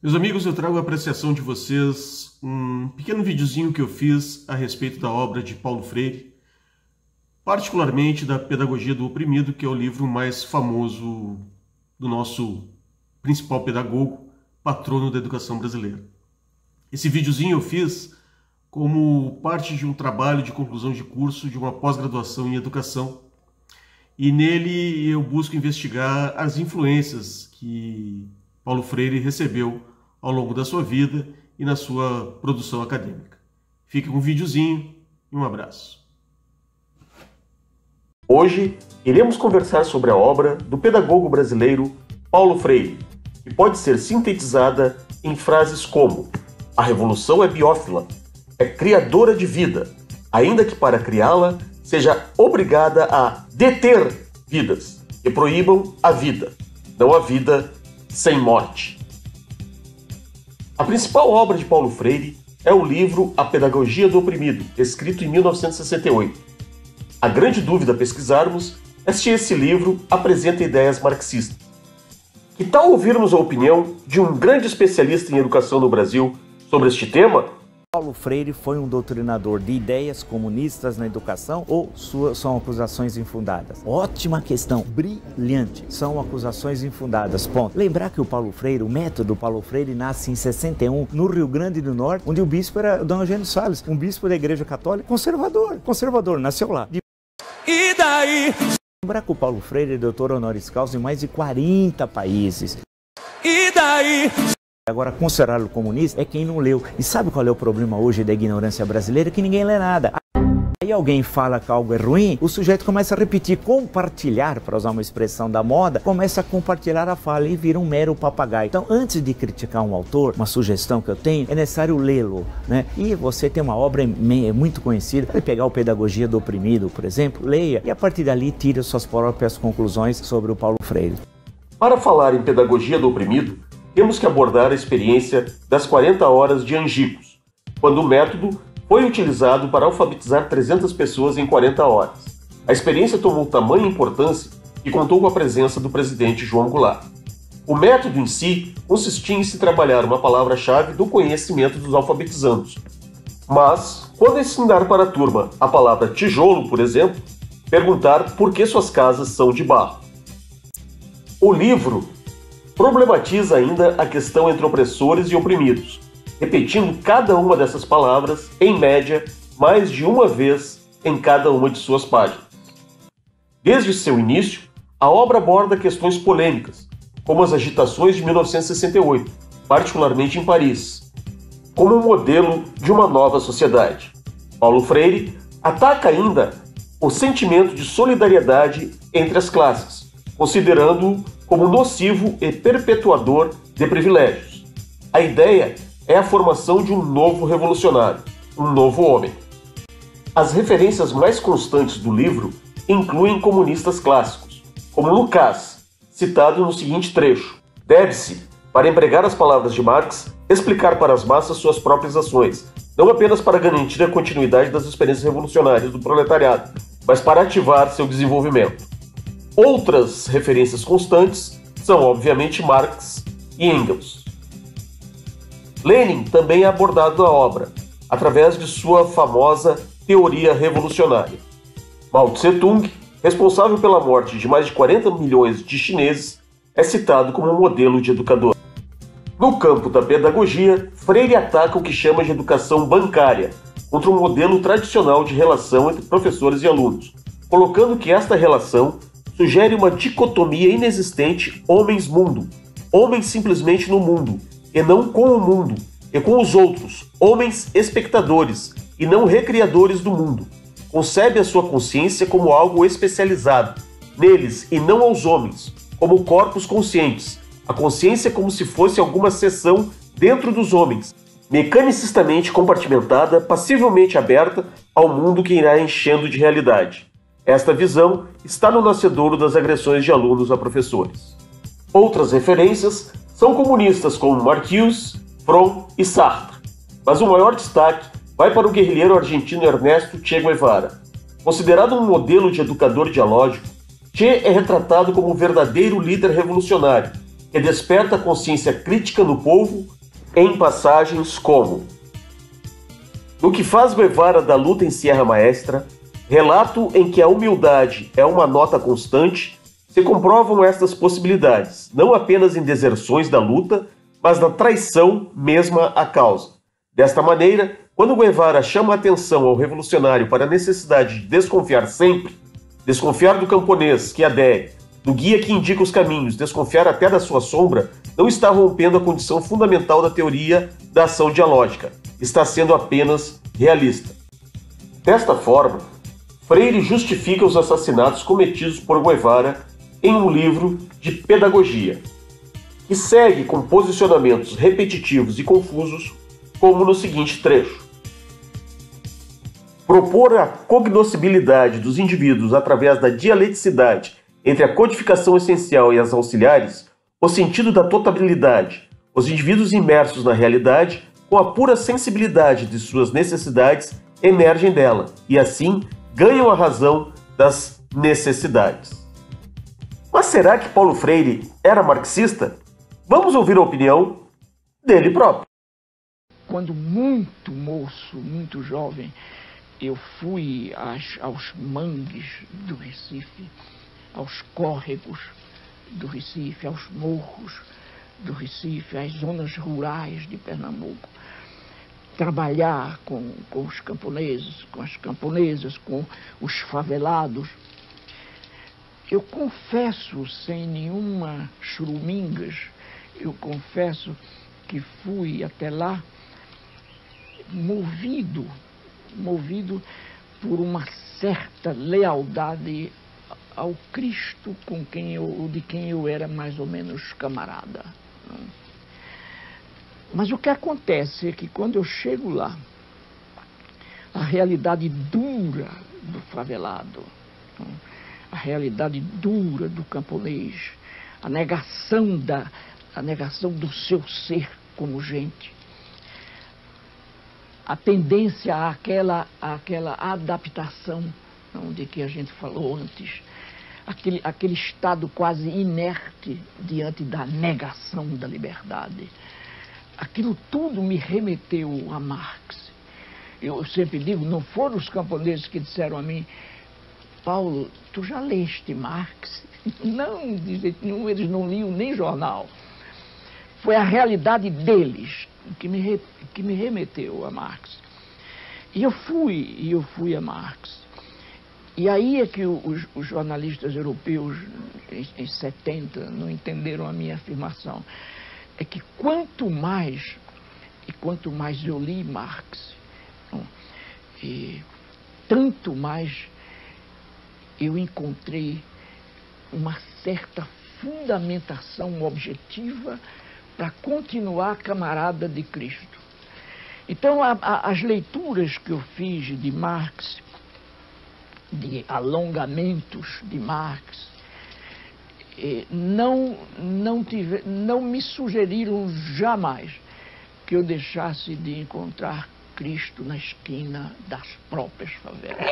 Meus amigos, eu trago a apreciação de vocês um pequeno videozinho que eu fiz a respeito da obra de Paulo Freire, particularmente da Pedagogia do Oprimido, que é o livro mais famoso do nosso principal pedagogo, patrono da educação brasileira. Esse videozinho eu fiz como parte de um trabalho de conclusão de curso de uma pós-graduação em educação, e nele eu busco investigar as influências que Paulo Freire recebeu ao longo da sua vida e na sua produção acadêmica. Fica com um videozinho e um abraço. Hoje iremos conversar sobre a obra do pedagogo brasileiro Paulo Freire, que pode ser sintetizada em frases como: a revolução é biófila, é criadora de vida, ainda que para criá-la seja obrigada a deter vidas que proíbam a vida, não a vida sem morte. A principal obra de Paulo Freire é o livro A Pedagogia do Oprimido, escrito em 1968. A grande dúvida a pesquisarmos é se esse livro apresenta ideias marxistas. Que tal ouvirmos a opinião de um grande especialista em educação no Brasil sobre este tema? Paulo Freire foi um doutrinador de ideias comunistas na educação ou são acusações infundadas? Ótima questão, brilhante. São acusações infundadas, ponto. Lembrar que o método Paulo Freire nasce em 61 no Rio Grande do Norte, onde o bispo era Dom Eugênio Salles, um bispo da Igreja Católica conservador, nasceu lá. E daí? Lembrar que o Paulo Freire é doutor honoris causa em mais de 40 países. E daí? Agora, considerá-lo comunista é quem não leu. E sabe qual é o problema hoje da ignorância brasileira? Que ninguém lê nada. Aí alguém fala que algo é ruim, o sujeito começa a repetir, compartilhar, para usar uma expressão da moda, começa a compartilhar a fala e vira um mero papagaio. Então, antes de criticar um autor, uma sugestão que eu tenho, é necessário lê-lo, né? E você tem uma obra muito conhecida, pode pegar o Pedagogia do Oprimido, por exemplo, leia, e a partir dali tire suas próprias conclusões sobre o Paulo Freire. Para falar em Pedagogia do Oprimido, temos que abordar a experiência das 40 horas de Angicos, quando o método foi utilizado para alfabetizar 300 pessoas em 40 horas. A experiência tomou tamanha importância que contou com a presença do presidente João Goulart. O método em si consistia em se trabalhar uma palavra-chave do conhecimento dos alfabetizandos. Mas, quando ensinar para a turma a palavra tijolo, por exemplo, perguntar por que suas casas são de barro. O livro problematiza ainda a questão entre opressores e oprimidos, repetindo cada uma dessas palavras, em média, mais de uma vez em cada uma de suas páginas. Desde seu início, a obra aborda questões polêmicas, como as agitações de 1968, particularmente em Paris, como um modelo de uma nova sociedade. Paulo Freire ataca ainda o sentimento de solidariedade entre as classes, considerando-o como nocivo e perpetuador de privilégios. A ideia é a formação de um novo revolucionário, um novo homem. As referências mais constantes do livro incluem comunistas clássicos, como Lukács, citado no seguinte trecho: deve-se, para empregar as palavras de Marx, explicar para as massas suas próprias ações, não apenas para garantir a continuidade das experiências revolucionárias do proletariado, mas para ativar seu desenvolvimento. Outras referências constantes são, obviamente, Marx e Engels. Lenin também é abordado na obra, através de sua famosa teoria revolucionária. Mao Tse-tung, responsável pela morte de mais de 40 milhões de chineses, é citado como um modelo de educador. No campo da pedagogia, Freire ataca o que chama de educação bancária, contra um modelo tradicional de relação entre professores e alunos, colocando que esta relação sugere uma dicotomia inexistente homens-mundo, homens simplesmente no mundo, e não com o mundo, e com os outros, homens espectadores, e não recriadores do mundo. Concebe a sua consciência como algo especializado, neles e não aos homens, como corpos conscientes, a consciência como se fosse alguma seção dentro dos homens, mecanicistamente compartimentada, passivelmente aberta ao mundo que irá enchendo de realidade. Esta visão está no nascedouro das agressões de alunos a professores. Outras referências são comunistas como Marcuse, Fromm e Sartre, mas o maior destaque vai para o guerrilheiro argentino Ernesto Che Guevara. Considerado um modelo de educador dialógico, Che é retratado como um verdadeiro líder revolucionário, que desperta a consciência crítica no povo em passagens como: no que faz Guevara da luta em Sierra Maestra, relato em que a humildade é uma nota constante, se comprovam estas possibilidades, não apenas em deserções da luta, mas na traição mesma à causa. Desta maneira, quando Guevara chama a atenção ao revolucionário para a necessidade de desconfiar sempre, desconfiar do camponês que adere, do guia que indica os caminhos, desconfiar até da sua sombra, não está rompendo a condição fundamental da teoria da ação dialógica, está sendo apenas realista. Desta forma, Freire justifica os assassinatos cometidos por Guevara em um livro de pedagogia, que segue com posicionamentos repetitivos e confusos, como no seguinte trecho: propor a cognoscibilidade dos indivíduos através da dialeticidade entre a codificação essencial e as auxiliares, o sentido da totalidade, os indivíduos imersos na realidade, com a pura sensibilidade de suas necessidades, emergem dela e, assim, ganham a razão das necessidades. Mas será que Paulo Freire era marxista? Vamos ouvir a opinião dele próprio. Quando muito moço, muito jovem, eu fui aos mangues do Recife, aos córregos do Recife, aos morros do Recife, às zonas rurais de Pernambuco, trabalhar com os camponeses, com as camponesas, com os favelados. Eu confesso, sem nenhuma churumingas, eu confesso que fui até lá movido por uma certa lealdade ao Cristo de quem eu era mais ou menos camarada. Mas o que acontece é que quando eu chego lá, a realidade dura do favelado, a realidade dura do camponês, a negação do seu ser como gente, a tendência àquela adaptação de que a gente falou antes, aquele estado quase inerte diante da negação da liberdade. Aquilo tudo me remeteu a Marx. Eu sempre digo, não foram os camponeses que disseram a mim: Paulo, tu já leste Marx? Não, de jeito nenhum, eles não liam nem jornal. Foi a realidade deles que me remeteu a Marx. E eu fui a Marx. E aí é que os jornalistas europeus, em 70, não entenderam a minha afirmação. É que quanto mais eu li Marx, tanto mais eu encontrei uma certa fundamentação objetiva para continuar camarada de Cristo. Então, as leituras que eu fiz de Marx, de alongamentos de Marx, não me sugeriram jamais que eu deixasse de encontrar Cristo na esquina das próprias favelas.